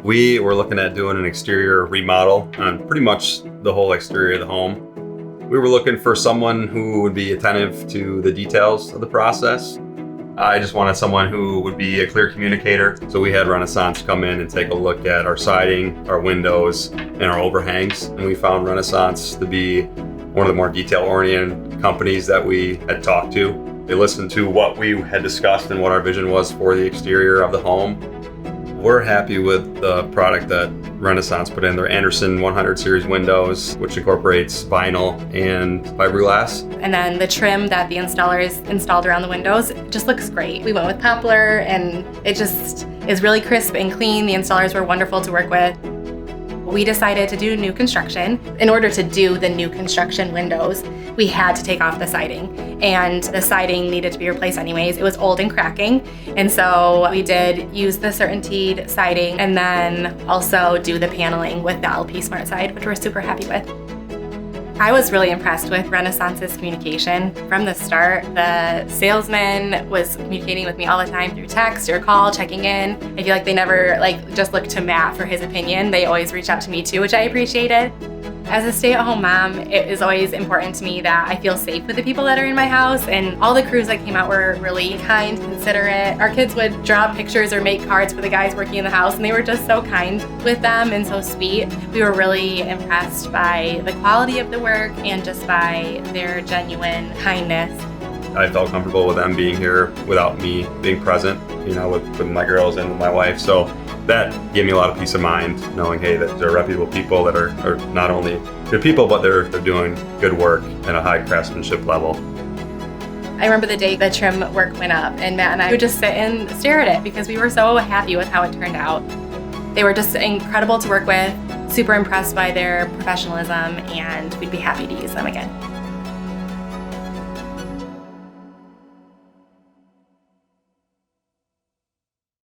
We were looking at doing an exterior remodel on pretty much the whole exterior of the home. We were looking for someone who would be attentive to the details of the process. I just wanted someone who would be a clear communicator. So we had Renaissance come in and take a look at our siding, our windows, and our overhangs. And we found Renaissance to be one of the more detail-oriented companies that we had talked to. They listened to what we had discussed and what our vision was for the exterior of the home. We're happy with the product that Renaissance put in. Their Anderson 100 series windows, which incorporates vinyl and fiberglass. And then the trim that the installers installed around the windows just looks great. We went with poplar and it just is really crisp and clean. The installers were wonderful to work with. We decided to do new construction. In order to do the new construction windows, we had to take off the siding. And the siding needed to be replaced anyways. It was old and cracking. And so we did use the CertainTeed siding and then also do the paneling with the LP Smart Side, which we're super happy with. I was really impressed with Renaissance's communication. From the start, the salesman was communicating with me all the time through text or call, checking in. I feel like they never just looked to Matt for his opinion. They always reached out to me too, which I appreciated. As a stay-at-home mom, it is always important to me that I feel safe with the people that are in my house, and all the crews that came out were really kind, considerate. Our kids would draw pictures or make cards for the guys working in the house, and they were just so kind with them and so sweet. We were really impressed by the quality of the work and just by their genuine kindness. I felt comfortable with them being here without me being present, with my girls and with my wife. So that gave me a lot of peace of mind, knowing, hey, that they're reputable people that are not only good people, but they're doing good work at a high craftsmanship level. I remember the day the trim work went up, and Matt and I would just sit and stare at it because we were so happy with how it turned out. They were just incredible to work with, super impressed by their professionalism, and we'd be happy to use them again.